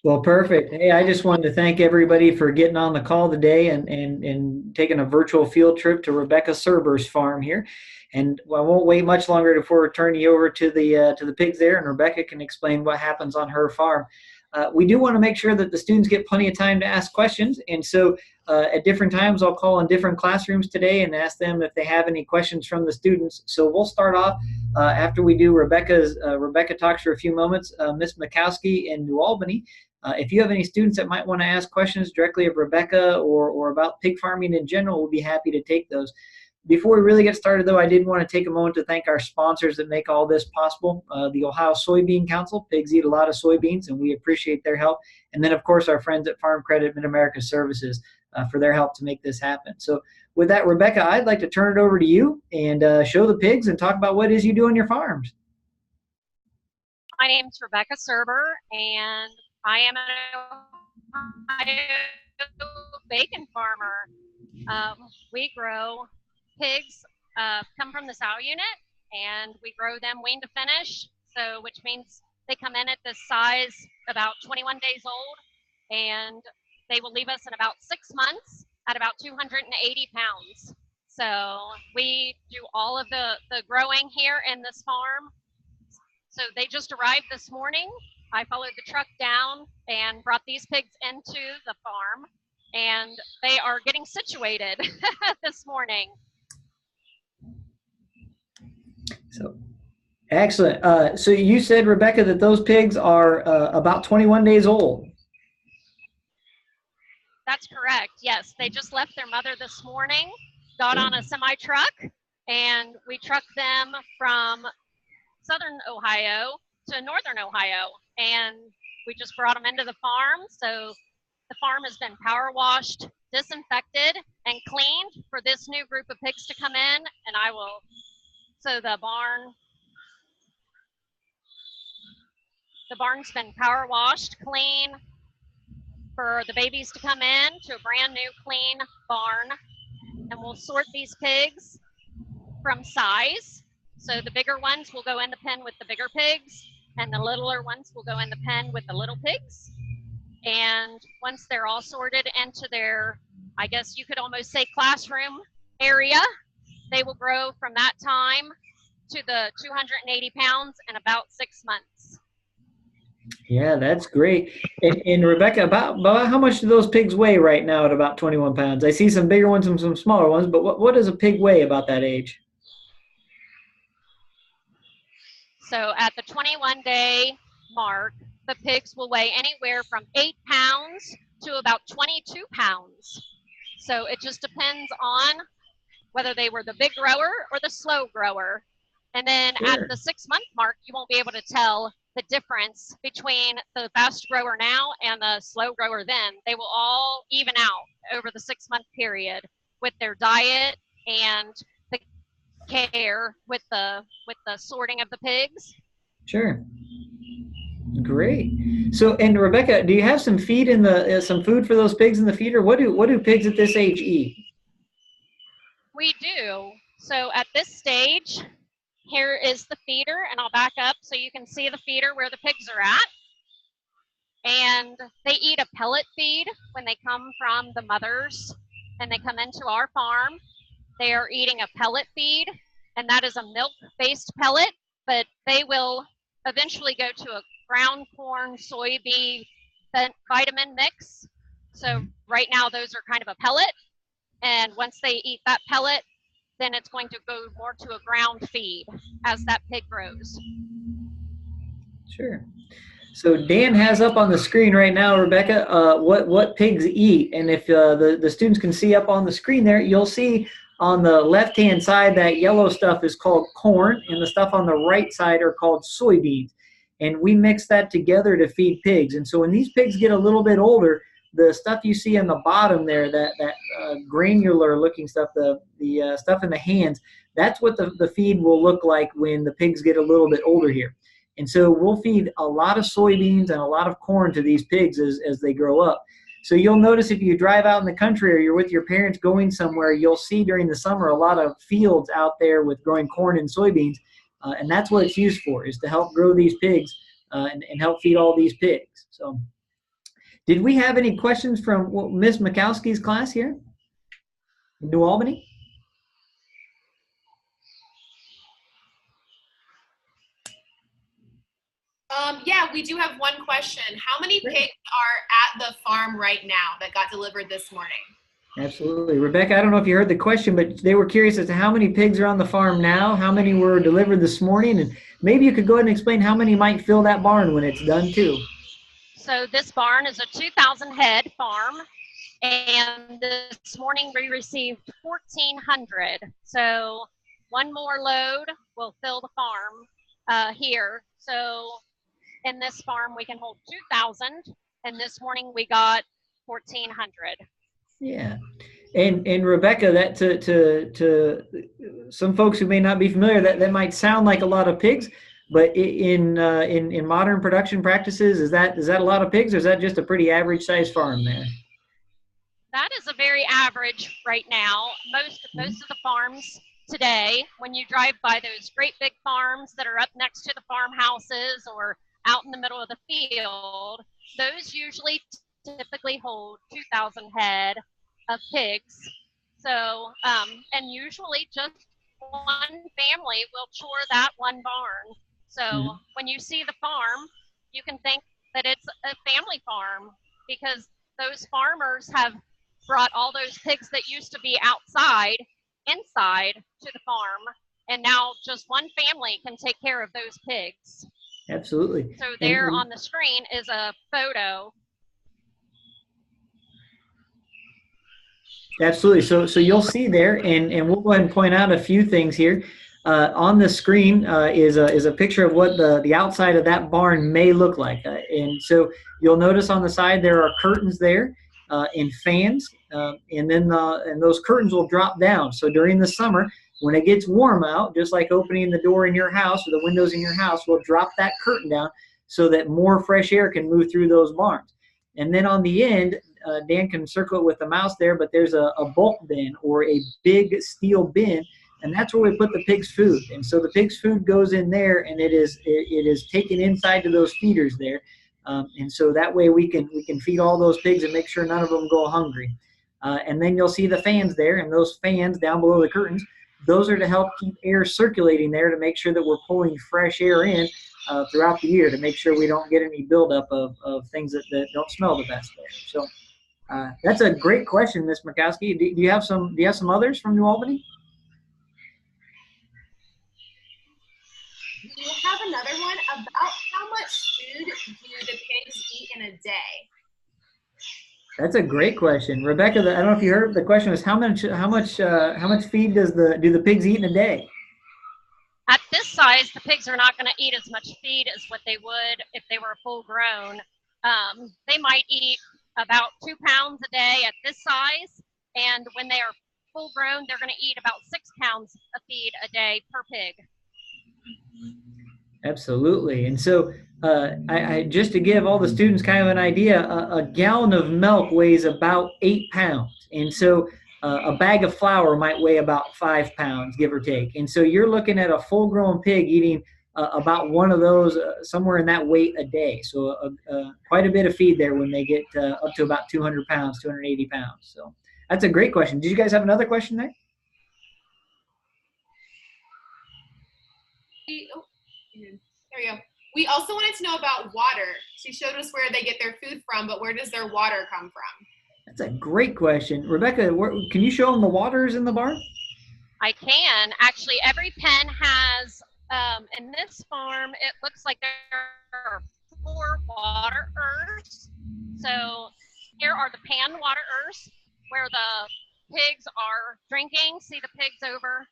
Well, perfect. Hey, I just wanted to thank everybody for getting on the call today and taking a virtual field trip to Rebecca Serber's farm here. And I won't wait much longer before we turn you over to the pigs there, and Rebecca can explain what happens on her farm. We do want to make sure that the students get plenty of time to ask questions, and so at different times I'll call on different classrooms today and ask them if they have any questions from the students. So we'll start off after we do Rebecca talks for a few moments. Miss Mikowski in New Albany. If you have any students that might want to ask questions directly of Rebecca or about pig farming in general, we'll be happy to take those. Before we really get started, though, I did want to take a moment to thank our sponsors that make all this possible. The Ohio Soybean Council. Pigs eat a lot of soybeans, and we appreciate their help. And then, of course, our friends at Farm Credit Mid-America Services for their help to make this happen. So with that, Rebecca, I'd like to turn it over to you and show the pigs and talk about what it is you do on your farms. My name is Rebecca Serber, and I am an Ohio bacon farmer. We grow pigs, come from the sow unit, and we grow them wean to finish, so which means they come in at this size about 21 days old, and they will leave us in about 6 months at about 280 pounds. So we do all of the growing here in this farm. So they just arrived this morning. I followed the truck down and brought these pigs into the farm, and they are getting situated this morning. So excellent. So you said, Rebecca, that those pigs are about 21 days old. That's correct. Yes, they just left their mother this morning, got on a semi truck, and we trucked them from southern Ohio to northern Ohio, and we just brought them into the farm. So the farm has been power washed, disinfected, and cleaned for this new group of pigs to come in, and so the barn's been power washed, clean, for the babies to come in to a brand new clean barn. And we'll sort these pigs from size. So the bigger ones will go in the pen with the bigger pigs, and the littler ones will go in the pen with the little pigs. And once they're all sorted into their, I guess you could almost say, classroom area, they will grow from that time to the 280 pounds in about 6 months. Yeah, that's great. And Rebecca, about how much do those pigs weigh right now at about 21 pounds? I see some bigger ones and some smaller ones, but what does a pig weigh about that age? So at the 21-day mark, the pigs will weigh anywhere from 8 pounds to about 22 pounds. So it just depends on whether they were the big grower or the slow grower. And then at the 6-month mark, you won't be able to tell the difference between the fast grower now and the slow grower then. They will all even out over the 6-month period with their diet and the care with the sorting of the pigs. Sure. Great. So, and Rebecca, do you have some feed in some food for those pigs in the feeder? What do pigs at this age eat? We do. So at this stage, here is the feeder, and I'll back up so you can see the feeder where the pigs are at. And they eat a pellet feed when they come from the mothers and they come into our farm. They are eating a pellet feed, and that is a milk-based pellet, but they will eventually go to a ground corn, soybean, vitamin mix. So right now those are kind of a pellet, and once they eat that pellet, then it's going to go more to a ground feed as that pig grows. Sure. So Dan has up on the screen right now, Rebecca, what pigs eat. And if the students can see up on the screen there, you'll see on the left-hand side that yellow stuff is called corn, and the stuff on the right side are called soybeans. And we mix that together to feed pigs. And so when these pigs get a little bit older, the stuff you see on the bottom there, that granular looking stuff, the stuff in the hands, that's what the feed will look like when the pigs get a little bit older here. And so we'll feed a lot of soybeans and a lot of corn to these pigs as they grow up. So you'll notice if you drive out in the country or you're with your parents going somewhere, you'll see during the summer a lot of fields out there with growing corn and soybeans. And that's what it's used for, is to help grow these pigs and help feed all these pigs. So Did we have any questions from Miss Mikowski's class here in New Albany? Yeah, we do have one question. How many pigs are at the farm right now that got delivered this morning? Absolutely. Rebecca, I don't know if you heard the question, but they were curious as to how many pigs are on the farm now, how many were delivered this morning, and maybe you could go ahead and explain how many might fill that barn when it's done too. So this barn is a 2,000 head farm, and this morning we received 1,400. So one more load will fill the farm here. So in this farm we can hold 2,000, and this morning we got 1,400. Yeah. And Rebecca, that to some folks who may not be familiar, that might sound like a lot of pigs, but in modern production practices, is that a lot of pigs, or is that just a pretty average sized farm there? That is a very average right now. Most of the farms today, when you drive by those great big farms that are up next to the farmhouses or out in the middle of the field, those usually typically hold 2,000 head of pigs. So, and usually just one family will chore that one barn. So when you see the farm, you can think that it's a family farm, because those farmers have brought all those pigs that used to be outside inside to the farm, and now just one family can take care of those pigs. Absolutely. So there on the screen is a photo. Absolutely. So you'll see there, and we'll go ahead and point out a few things here. On the screen is a picture of what the outside of that barn may look like. And so you'll notice on the side there are curtains there and fans, and then and those curtains will drop down. So during the summer, when it gets warm out, just like opening the door in your house or the windows in your house, we'll drop that curtain down so that more fresh air can move through those barns. And then on the end, Dan can circle it with the mouse there, but there's a bulk bin or a big steel bin, and that's where we put the pig's food. And so the pig's food goes in there, and it is taken inside to those feeders there, and so that way we can feed all those pigs and make sure none of them go hungry. And then you'll see the fans there, and those fans down below the curtains, those are to help keep air circulating there to make sure that we're pulling fresh air in throughout the year to make sure we don't get any buildup of things that don't smell the best there. So that's a great question, Ms. Murkowski. Do you have some others from New Albany? We have another one about how much food do the pigs eat in a day? That's a great question, Rebecca. I don't know if you heard the question was how much feed do the pigs eat in a day? At this size, the pigs are not going to eat as much feed as what they would if they were full grown. They might eat about 2 pounds a day at this size, and when they are full grown, they're going to eat about 6 pounds of feed a day per pig. Absolutely. And so I just to give all the students kind of an idea, a gallon of milk weighs about 8 pounds. And so a bag of flour might weigh about 5 pounds, give or take. And so you're looking at a full-grown pig eating about one of those, somewhere in that weight a day. So quite a bit of feed there when they get up to about 200 pounds, 280 pounds. So that's a great question. Did you guys have another question there? There you go. We also wanted to know about water. She showed us where they get their food from, but where does their water come from? That's a great question. Rebecca, can you show them the waters in the barn? I can. Actually, every pen has, in this farm, it looks like there are 4 waterers. So here are the pan waterers where the pigs are drinking. See the pigs over?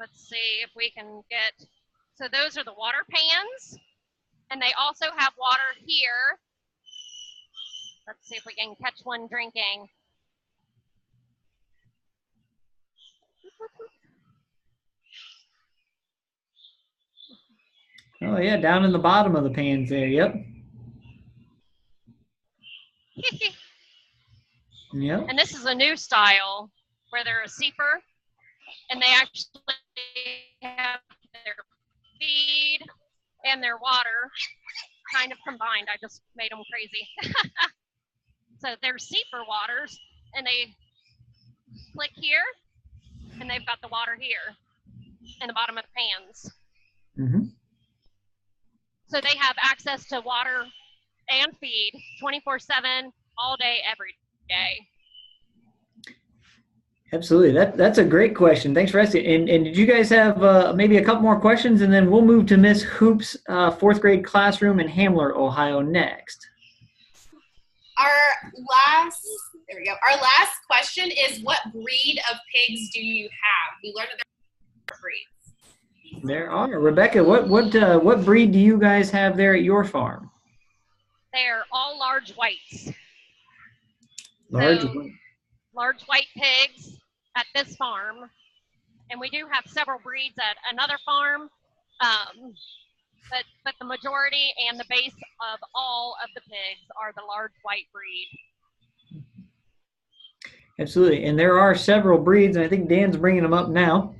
Let's see if we can get, so those are the water pans, and they also have water here. Let's see if we can catch one drinking. Oh yeah, down in the bottom of the pans there. Yep. Yep. And this is a new style where they're a seeper, and they actually have their feed and their water kind of combined. I just made them crazy. So they're seeper waters, and they click here, and they've got the water here in the bottom of the pans. Mm-hmm. So they have access to water and feed 24/7, all day, every day. Absolutely. That's a great question. Thanks for asking. And did you guys have maybe a couple more questions, and then we'll move to Miss Hoop's fourth grade classroom in Hamler, Ohio next. There we go. Our last question is, what breed of pigs do you have? We learned that there are breeds. There are. Rebecca, what breed do you guys have there at your farm? They're all large whites. Large. So, large white pigs at this farm, and we do have several breeds at another farm, but the majority and the base of all of the pigs are the large white breed. Absolutely, and there are several breeds, and I think Dan's bringing them up now.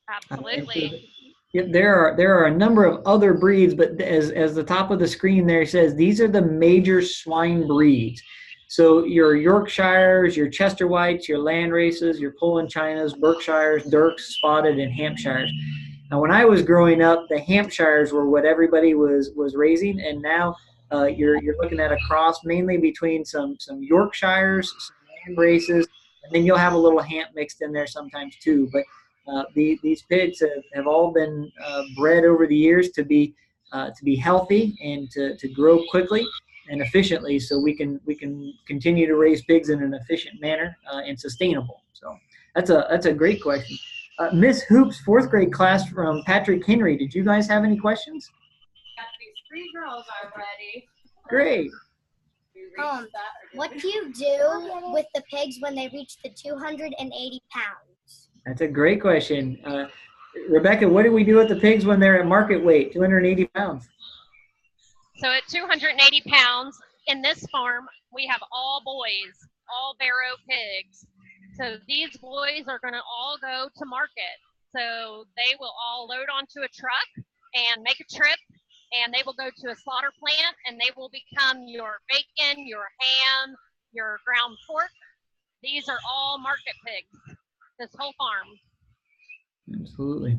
Absolutely. Yep, there are a number of other breeds, but as the top of the screen there says, these are the major swine breeds. So your Yorkshires, your Chester Whites, your Landraces, your Poland Chinas, Berkshires, Dirks, Spotted, and Hampshires. Now, when I was growing up, the Hampshires were what everybody was raising, and now you're looking at a cross mainly between some Yorkshires, some Landraces, and then you'll have a little Hamp mixed in there sometimes too. But these pigs have all been bred over the years to be healthy and to grow quickly and efficiently, so we can continue to raise pigs in an efficient manner and sustainable. So that's a great question. Miss Hoop's fourth grade class from Patrick Henry. Did you guys have any questions? These 3 girls are ready. Great. What do you do with the pigs when they reach the 280 pounds? That's a great question. Rebecca, what do we do with the pigs when they're at market weight, 280 pounds? So at 280 pounds, in this farm, we have all boys, all barrow pigs. So these boys are going to all go to market. So they will all load onto a truck and make a trip, and they will go to a slaughter plant, and they will become your bacon, your ham, your ground pork. These are all market pigs, this whole farm. Absolutely.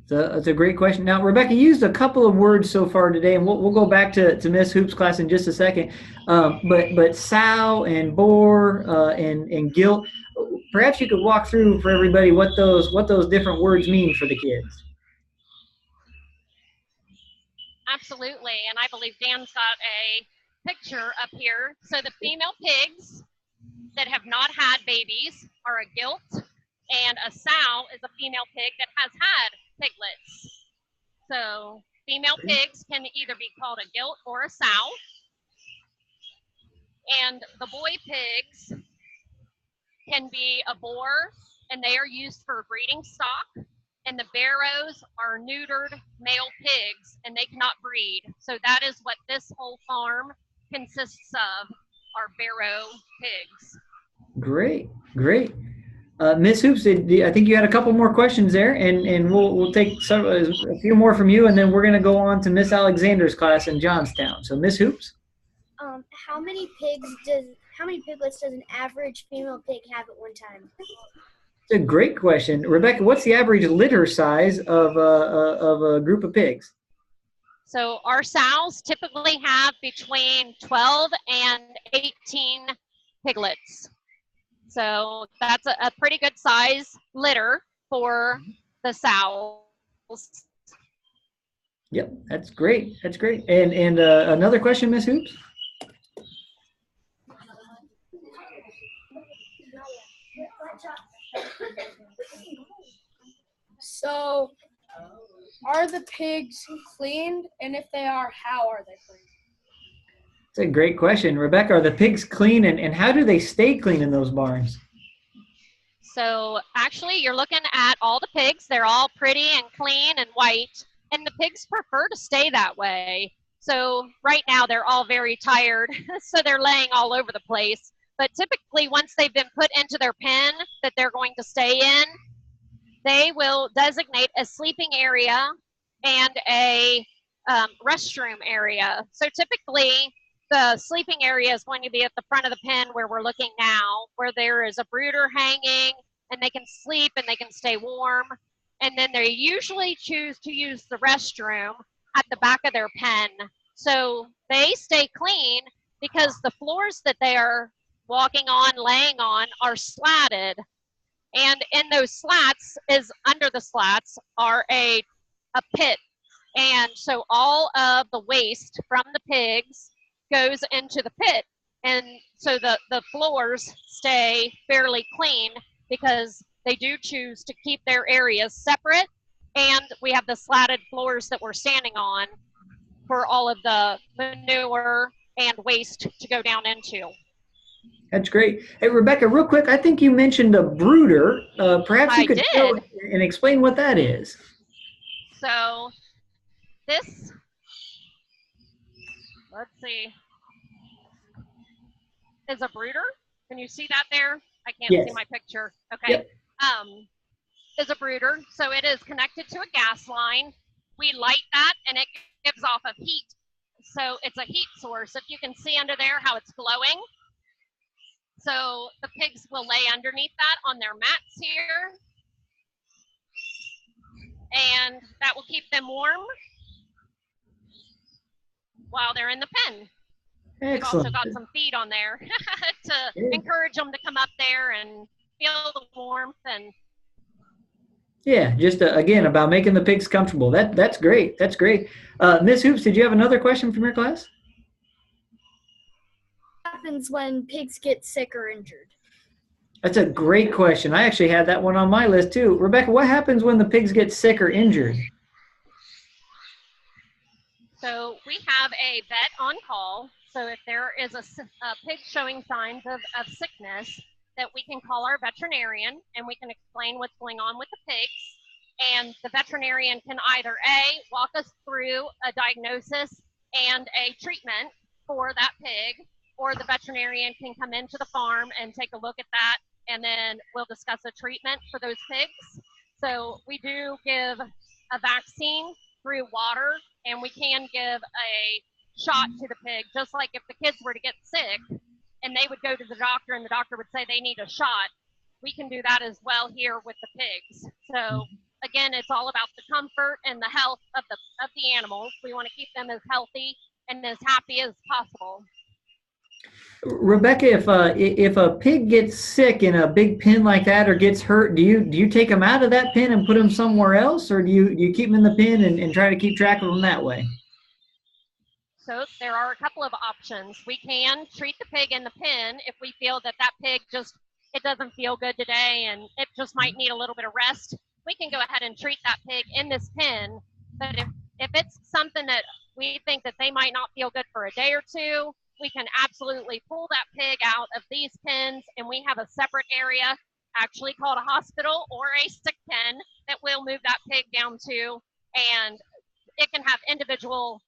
That's a great question. Now, Rebecca used a couple of words so far today, and we'll go back to Miss Hoop's class in just a second. But sow and boar and guilt. Perhaps you could walk through for everybody what those different words mean for the kids. Absolutely, and I believe Dan's got a picture up here. So the female pigs that have not had babies are a gilt, and a sow is a female pig that has had piglets. So female pigs can either be called a gilt or a sow. And the boy pigs can be a boar, and they are used for breeding stock. And the barrows are neutered male pigs, and they cannot breed. So that is what this whole farm consists of, are barrow pigs. Great. Miss Hoops, I think you had a couple more questions there, and we'll take a few more from you, and then we're going to go on to Miss Alexander's class in Johnstown. So, Miss Hoops? How many piglets does an average female pig have at one time? It's a great question. Rebecca, what's the average litter size of a group of pigs? So our sows typically have between 12 and 18 piglets. So that's a pretty good size litter for the sows. Yep, that's great. And another question, Miss Hoops? So, are the pigs cleaned? And if they are, how are they cleaned? It's a great question. Rebecca, are the pigs clean, and how do they stay clean in those barns? So actually, you're looking at all the pigs. They're all pretty and clean and white, and the pigs prefer to stay that way. So right now, they're all very tired, so they're laying all over the place. But typically, once they've been put into their pen that they're going to stay in, they will designate a sleeping area and a restroom area. So typically the sleeping area is going to be at the front of the pen where we're looking now, where there is a brooder hanging and they can sleep and they can stay warm. And then they usually choose to use the restroom at the back of their pen. So they stay clean because the floors that they are walking on, laying on, are slatted. And in those slats under the slats are a pit. And so all of the waste from the pigs goes into the pit. And so the floors stay fairly clean because they do choose to keep their areas separate. And we have the slatted floors that we're standing on for all of the manure and waste to go down into. That's great. Hey, Rebecca, real quick, I think you mentioned a brooder. Perhaps you could go and explain what that is. So this, let's see, is a brooder. Can you see that there? I can't see my picture. Okay. Yep. Is a brooder. So it is connected to a gas line. We light that and it gives off of heat. So it's a heat source. If you can see under there how it's glowing. So the pigs will lay underneath that on their mats here. And that will keep them warm while they're in the pen. Excellent. We've also got some feed on there to encourage them to come up there and feel the warmth. And yeah, just again about making the pigs comfortable. That's great. That's great. Ms. Hoops, did you have another question from your class? What happens when pigs get sick or injured? That's a great question. I actually had that one on my list too. Rebecca, what happens when the pigs get sick or injured? So we have a vet on call. So if there is a pig showing signs of sickness, that we can call our veterinarian and we can explain what's going on with the pigs. And the veterinarian can either walk us through a diagnosis and a treatment for that pig, or the veterinarian can come into the farm and take a look at that, and then we'll discuss a treatment for those pigs. So we do give a vaccine through water, and we can give a shot to the pig, just like if the kids were to get sick and they would go to the doctor and the doctor would say they need a shot. We can do that as well here with the pigs. So again, it's all about the comfort and the health of the animals. We want to keep them as healthy and as happy as possible. Rebecca, if a pig gets sick in a big pen like that or gets hurt, do you take them out of that pen and put them somewhere else, or do you keep them in the pen and try to keep track of them that way? So there are a couple of options. We can treat the pig in the pen if we feel that pig it doesn't feel good today and it just might need a little bit of rest. We can go ahead and treat that pig in this pen. But if it's something that we think that they might not feel good for a day or two, we can absolutely pull that pig out of these pens, and we have a separate area actually called a hospital or a sick pen that we'll move that pig down to, and it can have individual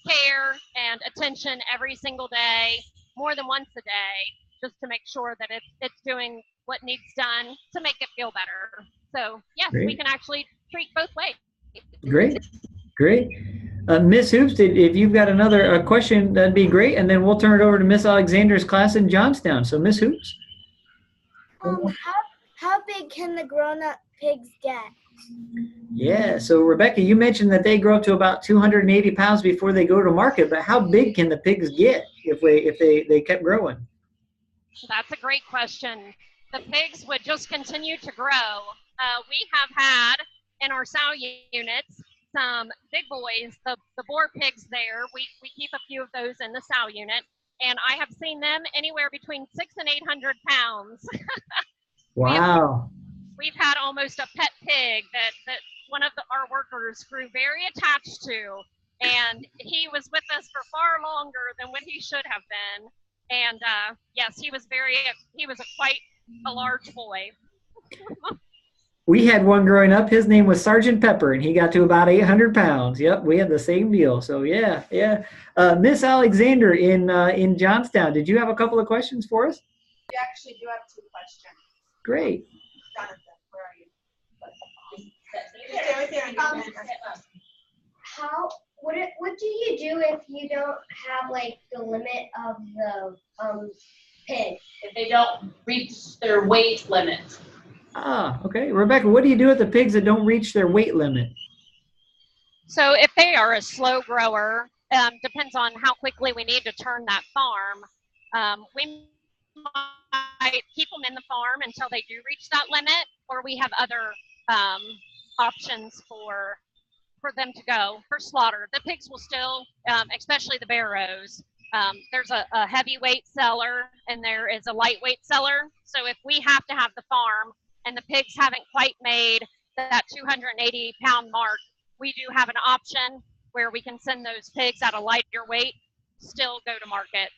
care and attention every single day, more than once a day, just to make sure that it's doing what needs done to make it feel better. So yes, we can actually treat both ways. Great. Miss Hoops, if you've got another question, that'd be great, and then we'll turn it over to Miss Alexander's class in Johnstown. So Miss Hoops. How big can the grown-up pigs get? Yeah, so Rebecca, you mentioned that they grow up to about 280 pounds before they go to market, but how big can the pigs get if they kept growing? That's a great question. The pigs would just continue to grow. We have had in our sow units some big boys, the boar pigs there. We keep a few of those in the sow unit, and I have seen them anywhere between 600 and 800 pounds. Wow. We've had almost a pet pig that one of our workers grew very attached to, and he was with us for far longer than what he should have been. And yes, he was quite a large boy. We had one growing up. His name was Sergeant Pepper, and he got to about 800 pounds. Yep, we had the same deal. So yeah. Miss Alexander in Johnstown, did you have a couple of questions for us? We actually do have 2 questions. Great. Jonathan, where are you? What do you do if you don't have like the limit of the pig? If they don't reach their weight limit. Ah, okay. Rebecca, what do you do with the pigs that don't reach their weight limit? So if they are a slow grower, depends on how quickly we need to turn that farm. We might keep them in the farm until they do reach that limit, or we have other options for them to go for slaughter. The pigs will still, especially the barrows, there's a heavyweight seller and there is a lightweight seller. So if we have to have the farm and the pigs haven't quite made that 280-pound mark, we do have an option where we can send those pigs at a lighter weight, still go to market.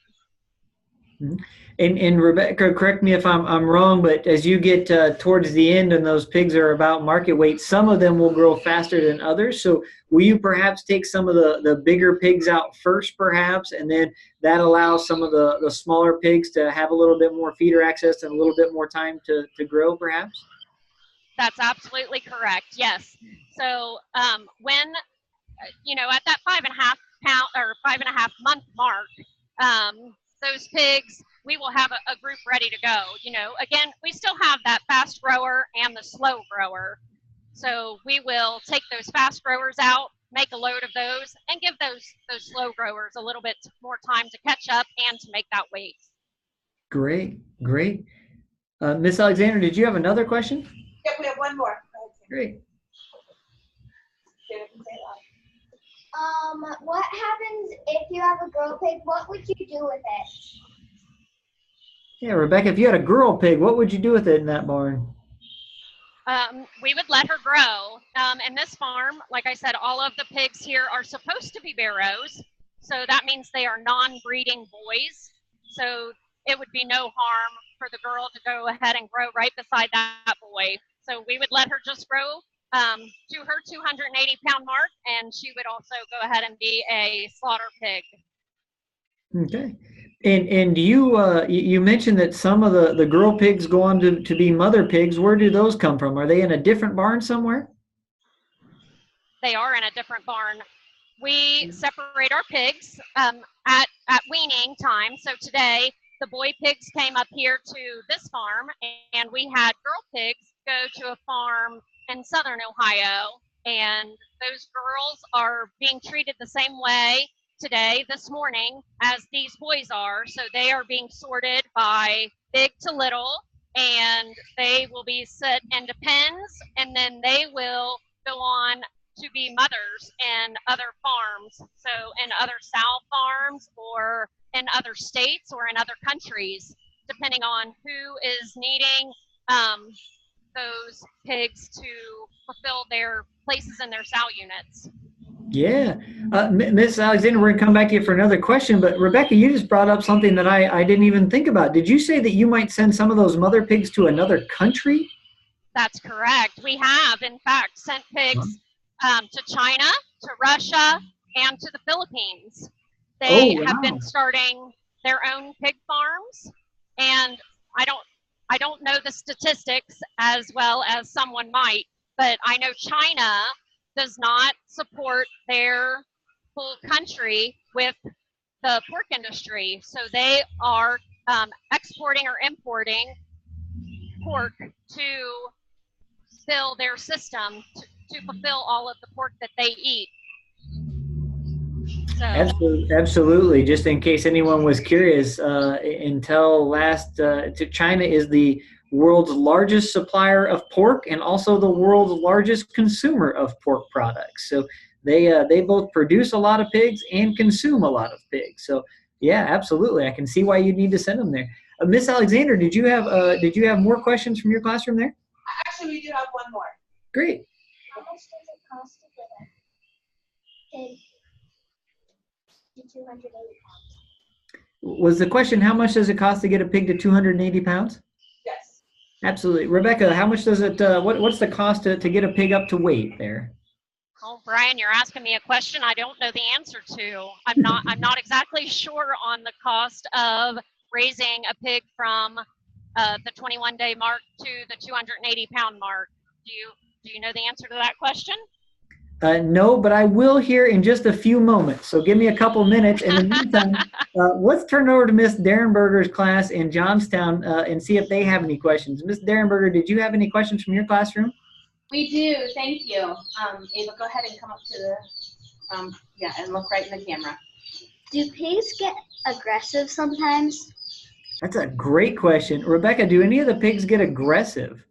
And Rebecca, correct me if I'm wrong, but as you get towards the end and those pigs are about market weight, some of them will grow faster than others. So will you perhaps take some of the bigger pigs out first, perhaps, and then that allows some of the smaller pigs to have a little bit more feeder access and a little bit more time to grow, perhaps? That's absolutely correct. Yes. So when, at that 5.5 pound or 5.5 month mark, those pigs, we will have a group ready to go. Again, we still have that fast grower and the slow grower. So we will take those fast growers out, make a load of those, and give those slow growers a little bit more time to catch up and to make that weight. Great. Miss Alexander, did you have another question? Yep, we have one more. Great. What happens if you have a girl pig? What would you do with it? Yeah, Rebecca, if you had a girl pig, what would you do with it in that barn? We would let her grow. In this farm, like I said, all of the pigs here are supposed to be barrows. So that means they are non-breeding boys. So it would be no harm for the girl to go ahead and grow right beside that boy. So we would let her just grow to her 280-pound mark, and she would also go ahead and be a slaughter pig. Okay. And you mentioned that some of the girl pigs go on to be mother pigs. Where do those come from? Are they in a different barn somewhere? They are in a different barn. We separate our pigs at weaning time. So today, the boy pigs came up here to this farm, and we had girl pigs go to a farm in southern Ohio, and those girls are being treated the same way today, this morning, as these boys are. So they are being sorted by big to little, and they will be set into pens, and then they will go on to be mothers in other farms. So in other sow farms or in other states or in other countries, depending on who is needing those pigs to fulfill their places in their sow units. Yeah. Miss Alexander, we're going to come back to you for another question, but Rebecca, you just brought up something that I didn't even think about. Did you say that you might send some of those mother pigs to another country? That's correct. We have, in fact, sent pigs to China, to Russia, and to the Philippines. They have been starting their own pig farms, and I don't know the statistics as well as someone might, but I know China does not support their whole country with the pork industry. So they are exporting or importing pork to fill their system to fulfill all of the pork that they eat. So. Absolutely. Just in case anyone was curious, until China is the world's largest supplier of pork and also the world's largest consumer of pork products. So they both produce a lot of pigs and consume a lot of pigs. So yeah, absolutely. I can see why you'd need to send them there. Miss Alexander, did you have more questions from your classroom there? Actually, we do have one more. Great. How much does it cost to get a pig to 280 pounds? Was the question, how much does it cost to get a pig to 280 pounds? Yes. Absolutely. Rebecca, how much does it, what's the cost to get a pig up to weight there? Oh, Brian, you're asking me a question I don't know the answer to. I'm not exactly sure on the cost of raising a pig from the 21-day mark to the 280-pound mark. Do you know the answer to that question? No, but I will here in just a few moments. So give me a couple minutes. In the meantime, let's turn over to Miss Derenberger's class in Johnstown and see if they have any questions. Miss Derenberger, did you have any questions from your classroom? We do, thank you. Ava, go ahead and come up to the, yeah, and look right in the camera. Do pigs get aggressive sometimes? That's a great question. Rebecca, do any of the pigs get aggressive?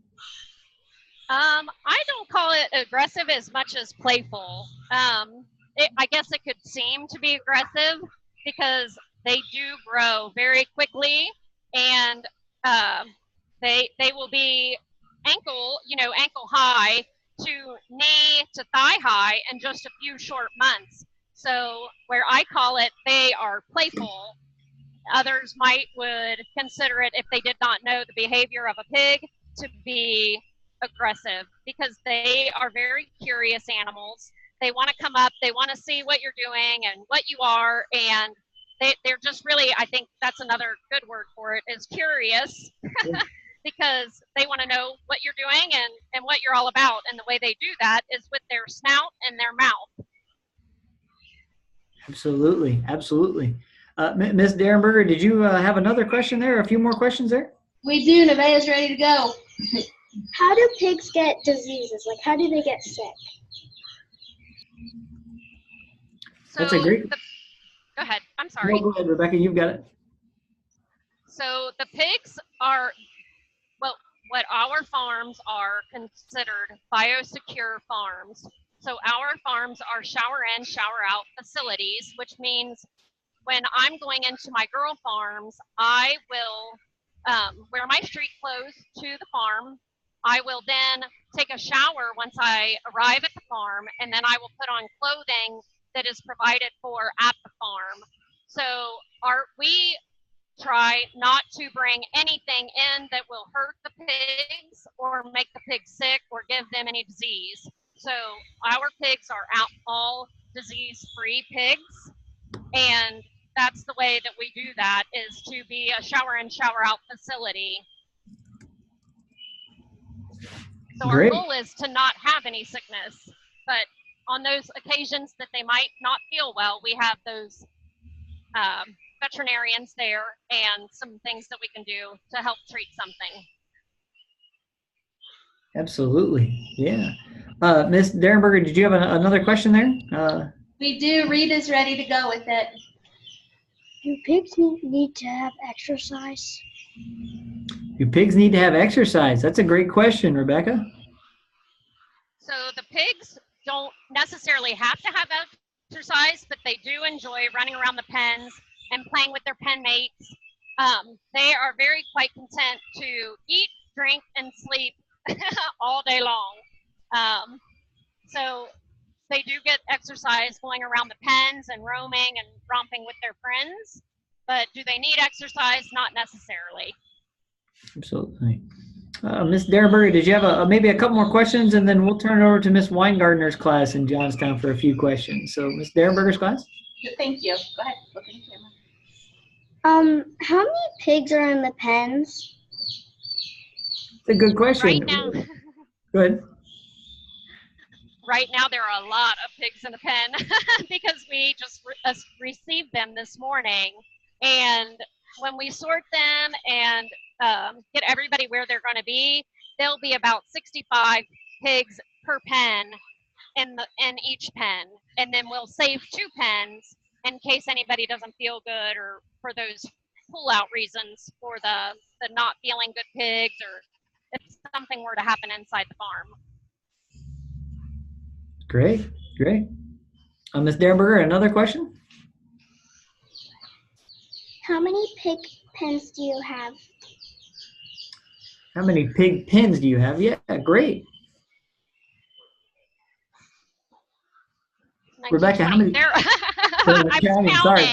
I don't call it aggressive as much as playful. I guess it could seem to be aggressive because they do grow very quickly, and they will be ankle high to knee to thigh high in just a few short months. So where I call it, they are playful. Others would consider it, if they did not know the behavior of a pig, to be aggressive, because they are very curious animals. They want to come up, they want to see what you're doing and what you are, and they're just really, I think that's another good word for it, is curious. Because they want to know what you're doing and what you're all about, and the way they do that is with their snout and their mouth. Absolutely, absolutely. Miss Derenberger, did you have another question there? A few more questions there? We do, Nevaeh's ready to go. How do pigs get diseases? Like, how do they get sick? So That's a great. go ahead. I'm sorry. No, go ahead, Rebecca. You've got it. So the pigs are, well, what our farms are considered biosecure farms. So our farms are shower in, shower out facilities, which means when I'm going into my girl farms, I will wear my street clothes to the farm. I will then take a shower once I arrive at the farm, and then I will put on clothing that is provided for at the farm. So we try not to bring anything in that will hurt the pigs or make the pigs sick or give them any disease. So our pigs are all disease-free pigs, and that's the way that we do that, is to be a shower in, shower out facility. So our goal is to not have any sickness, but on those occasions that they might not feel well, we have those veterinarians there and some things that we can do to help treat something. Absolutely, yeah. Miss Derenberger, did you have another question there? We do. Rita's ready to go with it. Do pigs need to have exercise? Do pigs need to have exercise? That's a great question, Rebecca. So the pigs don't necessarily have to have exercise, but they do enjoy running around the pens and playing with their pen mates. They are quite content to eat, drink, and sleep all day long. So they do get exercise going around the pens and roaming and romping with their friends, but do they need exercise? Not necessarily. Absolutely. Miss Derenberger, did you have maybe a couple more questions, and then we'll turn it over to Miss Weingartner's class in Johnstown for a few questions. So Miss Derenberger's class? Thank you. Go ahead. Look in the camera. How many pigs are in the pens? It's a good question. Right now, go ahead. Right now, there are a lot of pigs in the pen because we just received them this morning. And when we sort them and get everybody where they're going to be, there'll be about 65 pigs per pen in each pen. And then we'll save 2 pens in case anybody doesn't feel good, or for those pull-out reasons, for the not feeling good pigs, or if something were to happen inside the farm. Great. Ms. Derenberger, another question? How many pig pens do you have? How many pig pens do you have? Yeah, great. Rebecca, how many? I'm counting. Sorry.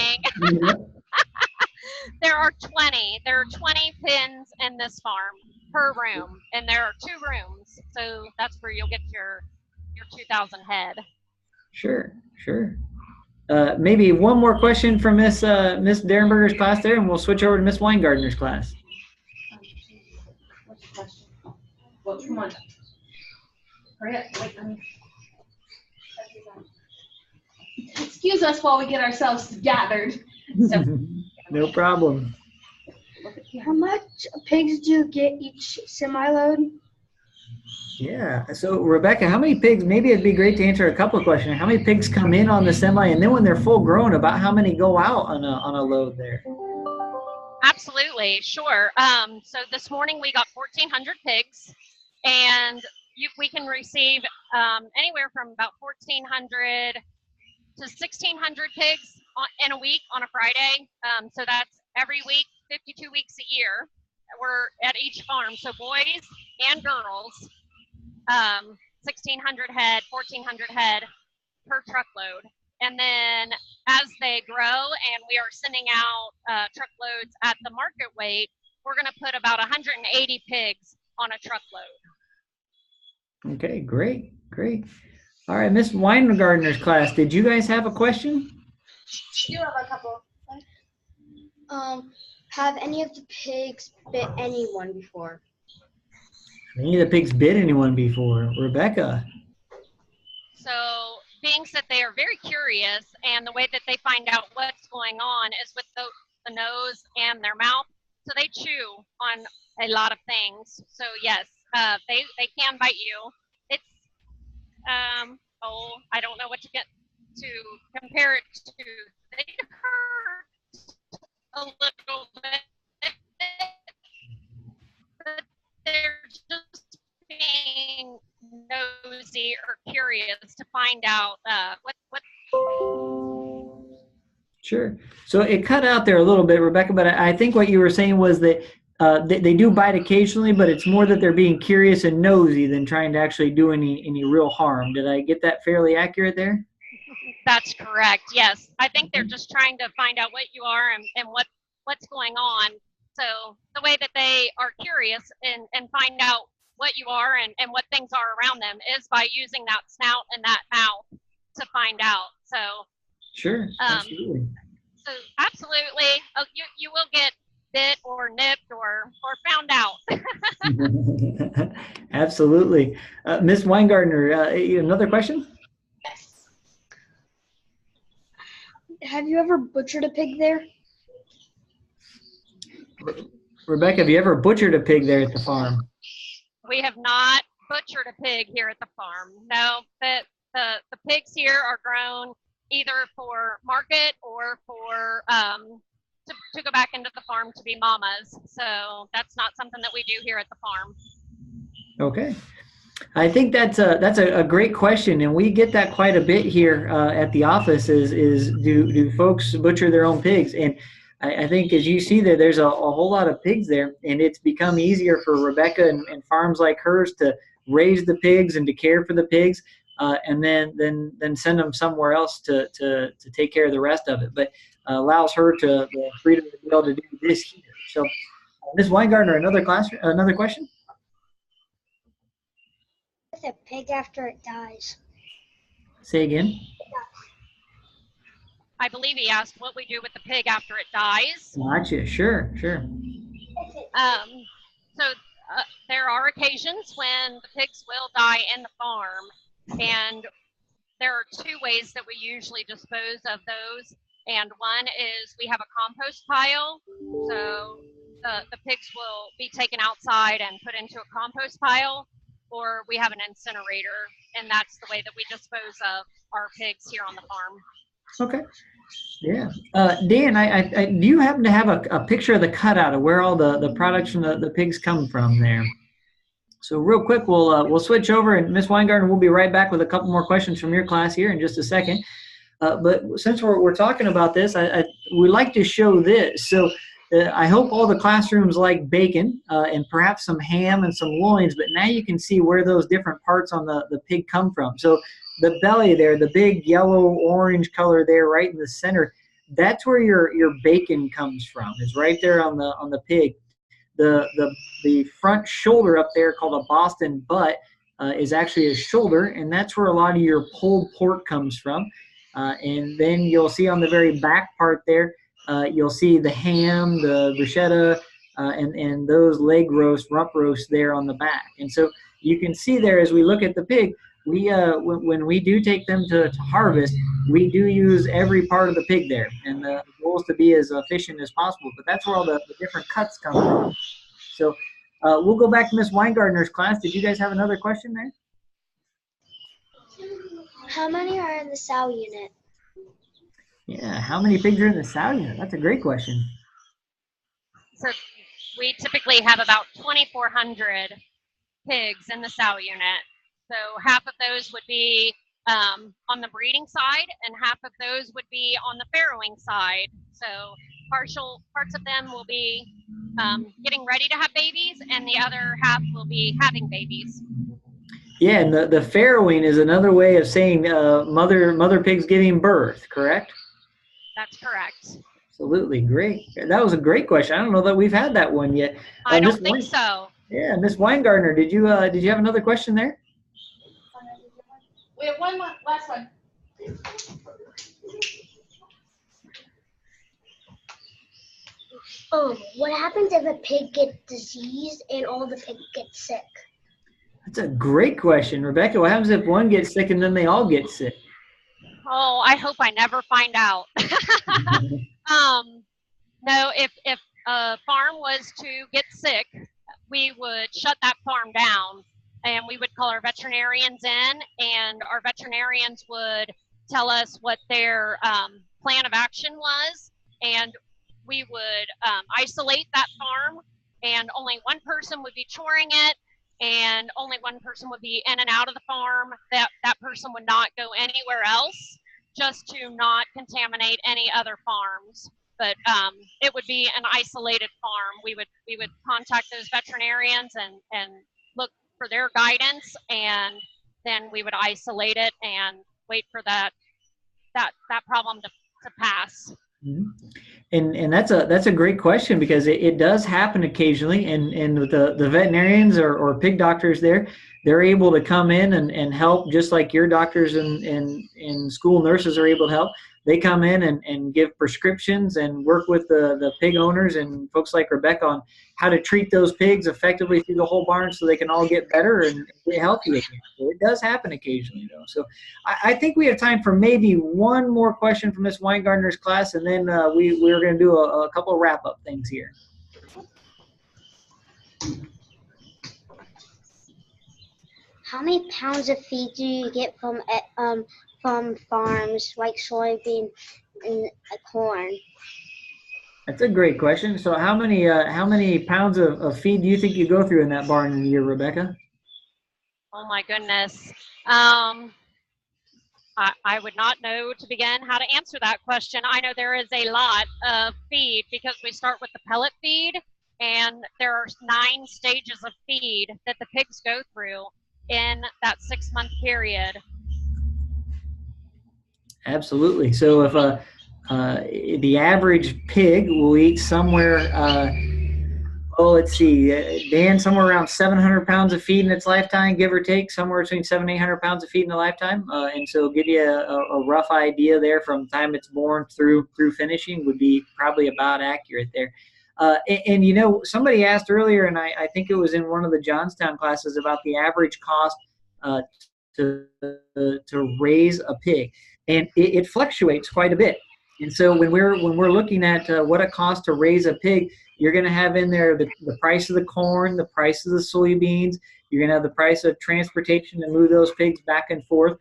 There are 20. There are 20 pens in this farm per room, and there are 2 rooms, so that's where you'll get your 2,000 head. Sure. Maybe one more question from Miss Derenberger's class there, and we'll switch over to Miss Weingartner's class. What's the question? Well, come on. Hurry up. Wait, excuse us while we get ourselves gathered. So, No problem. How much pigs do you get each semi-load? Yeah. So Rebecca, how many pigs? Maybe it'd be great to answer a couple of questions. How many pigs come in on the semi, and then when they're full grown, about how many go out on a load there? Absolutely, sure. So this morning we got 1,400 pigs, and we can receive anywhere from about 1,400 to 1,600 pigs in a week on a Friday. So that's every week, 52 weeks a year. We're at each farm, so boys and girls, 1,600 head, 1,400 head per truckload. And then as they grow and we are sending out truckloads at the market weight, we're going to put about 180 pigs on a truckload. Okay, great. All right, Miss Weingartner's class, did you guys have a question? You have a couple. Have any of the pigs bit anyone before? Any of the pigs bit anyone before? Rebecca? So being that they are very curious, and the way that they find out what's going on is with the nose and their mouth. So they chew on a lot of things. So yes, they can bite you. It's I don't know what to compare it to. They hurt a little bit, but they're just being nosy or curious to find out what. Sure. So it cut out there a little bit, Rebecca, but I think what you were saying was that they do bite occasionally, but it's more that they're being curious and nosy than trying to actually do any real harm. Did I get that fairly accurate there? That's correct. Yes. I think they're just trying to find out what you are and what's going on. So the way that they are curious and find out what you are and what things are around them is by using that snout and that mouth to find out. So sure, absolutely. So absolutely, you will get bit or nipped or found out. Absolutely. Miss Weingartner, another question? Yes. Have you ever butchered a pig there? Rebecca, have you ever butchered a pig there at the farm? We have not butchered a pig here at the farm. No, the pigs here are grown either for market or for to go back into the farm to be mamas. So that's not something that we do here at the farm. Okay. I think that's a great question, and we get that quite a bit here at the office is do folks butcher their own pigs? And I think as you see there's a whole lot of pigs there, and it's become easier for Rebecca and farms like hers to raise the pigs and to care for the pigs, and then send them somewhere else to take care of the rest of it. But allows her the freedom to be able to do this here. So, Ms. Weingartner, another question? With a pig after it dies. Say again. I believe he asked what we do with the pig after it dies. Gotcha. Sure. So there are occasions when the pigs will die in the farm, and there are two ways that we usually dispose of those. And one is we have a compost pile, so the pigs will be taken outside and put into a compost pile, or we have an incinerator, and that's the way that we dispose of our pigs here on the farm. Okay. Yeah. Dan, I do you happen to have a picture of the cutout of where all the products from the pigs come from there? So real quick, we'll switch over, and Ms. Weingartner, we'll be right back with a couple more questions from your class here in just a second. But since we're talking about this, we'd like to show this. So I hope all the classrooms like bacon and perhaps some ham and some loins, but now you can see where those different parts on the pig come from. So the belly there, the big yellow-orange color there right in the center, that's where your bacon comes from, is right there on the pig. The front shoulder up there called a Boston butt is actually a shoulder, and that's where a lot of your pulled pork comes from. And then you'll see on the very back part there, you'll see the ham, the bruschetta, and those leg roast, rump roast there on the back. And so you can see there as we look at the pig, when we do take them to harvest, we do use every part of the pig there, and the goal is to be as efficient as possible. But that's where all the different cuts come from. So we'll go back to Miss Weingartner's class. Did you guys have another question there? How many are in the sow unit? Yeah, how many pigs are in the sow unit? That's a great question. So we typically have about 2,400 pigs in the sow unit. So half of those would be on the breeding side, and half of those would be on the farrowing side. So partial parts of them will be getting ready to have babies, and the other half will be having babies. Yeah, and the farrowing is another way of saying mother pig's giving birth, correct? That's correct. Absolutely, great. That was a great question. I don't know that we've had that one yet. I don't think so. Yeah, Miss Weingartner, did you have another question there? We have one last one. What happens if a pig gets diseased and all the pigs get sick? That's a great question, Rebecca. What happens if one gets sick and then they all get sick? Oh, I hope I never find out. No, if a farm was to get sick, we would shut that farm down, and we would call our veterinarians in, and our veterinarians would tell us what their plan of action was, and we would isolate that farm, and only one person would be choring it, and only one person would be in and out of the farm. That person would not go anywhere else, just to not contaminate any other farms. But it would be an isolated farm. We would contact those veterinarians and look for their guidance, and then we would isolate it and wait for that problem to pass. Mm-hmm. And that's a great question, because it does happen occasionally, and with the veterinarians or pig doctors there, they're able to come in and help, just like your doctors and school nurses are able to help. They come in and give prescriptions and work with the pig owners and folks like Rebecca on how to treat those pigs effectively through the whole barn so they can all get better and get healthy again. So it does happen occasionally, though. So I think we have time for maybe one more question from Miss Weingartner's class, and then we're going to do a couple of wrap-up things here. How many pounds of feed do you get from farms like soybean and corn? That's a great question. So how many pounds of feed do you think you go through in that barn in a year, Rebecca? Oh my goodness. I would not know to begin how to answer that question. I know there is a lot of feed, because we start with the pellet feed, and there are 9 stages of feed that the pigs go through in that 6-month period. Absolutely. So if the average pig will eat somewhere, let's see, Dan, somewhere around 700 pounds of feed in its lifetime, give or take, somewhere between 700 and 800 pounds of feed in a lifetime. And so give you a rough idea there from the time it's born through finishing would be probably about accurate there. And you know, somebody asked earlier, and I think it was in one of the Johnstown classes, about the average cost to raise a pig, and it fluctuates quite a bit. And so when we're looking at what it costs to raise a pig, you're going to have in there the price of the corn, the price of the soybeans. You're going to have the price of transportation to move those pigs back and forth.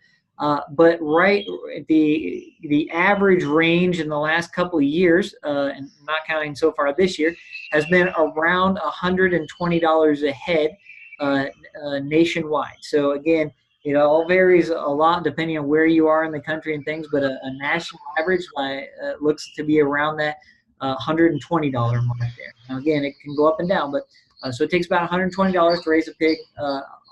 But right, the average range in the last couple of years, and not counting so far this year, has been around $120 a head nationwide. So again, it all varies a lot depending on where you are in the country and things, but a national average looks to be around that $120 mark there. Now again, it can go up and down, but so it takes about $120 to raise a pig,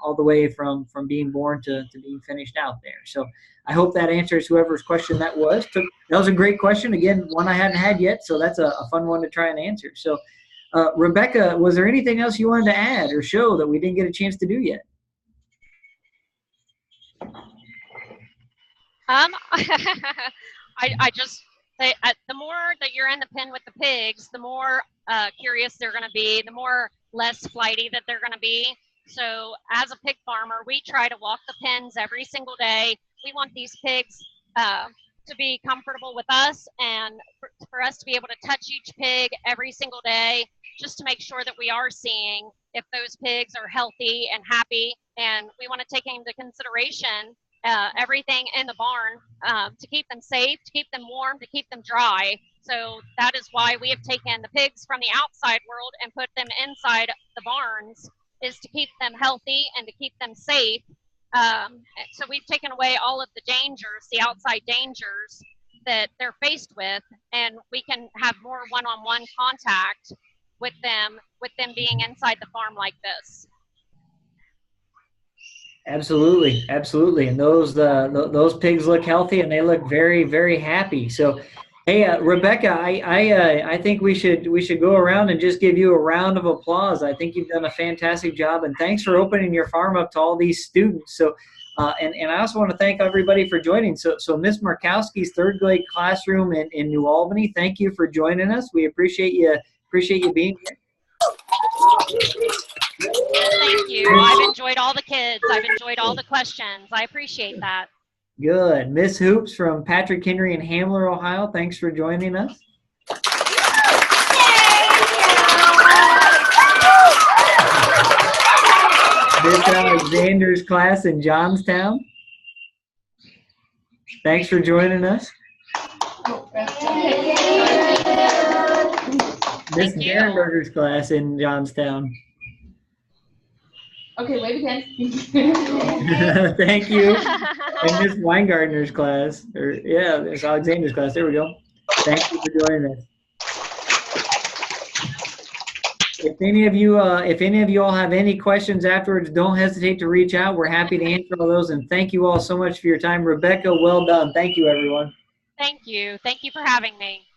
all the way from being born to being finished out there. So I hope that answers whoever's question that was. That was a great question. Again, one I hadn't had yet, so that's a fun one to try and answer. So Rebecca, was there anything else you wanted to add or show that we didn't get a chance to do yet? I just say the more that you're in the pen with the pigs, the more curious they're going to be, the more less flighty that they're going to be. So as a pig farmer, we try to walk the pens every single day. We want these pigs to be comfortable with us, and for us to be able to touch each pig every single day, just to make sure that we are seeing if those pigs are healthy and happy. And we want to take into consideration everything in the barn to keep them safe, to keep them warm, to keep them dry. So that is why we have taken the pigs from the outside world and put them inside the barns, is to keep them healthy and to keep them safe. So we've taken away all of the dangers, the outside dangers that they're faced with, and we can have more one-on-one contact with them being inside the farm like this. Absolutely, absolutely. And those pigs look healthy, and they look very, very happy. So, hey, Rebecca, I think we should go around and just give you a round of applause. I think you've done a fantastic job, and thanks for opening your farm up to all these students. So, and I also want to thank everybody for joining. So Miss Markowski's third grade classroom in New Albany, thank you for joining us. We appreciate you being here. Thank you. I've enjoyed all the kids. I've enjoyed all the questions. I appreciate that. Good. Miss Hoops from Patrick Henry in Hamler, Ohio, thanks for joining us. Miss Alexander's class in Johnstown, thanks for joining us. Miss Berger's class in Johnstown. Okay, wait again. Thank you. And Miss Weingartner's class, Miss Alexander's class. There we go. Thank you for joining us. If any of you all have any questions afterwards, don't hesitate to reach out. We're happy to answer all those. And thank you all so much for your time. Rebecca, well done. Thank you, everyone. Thank you. Thank you for having me.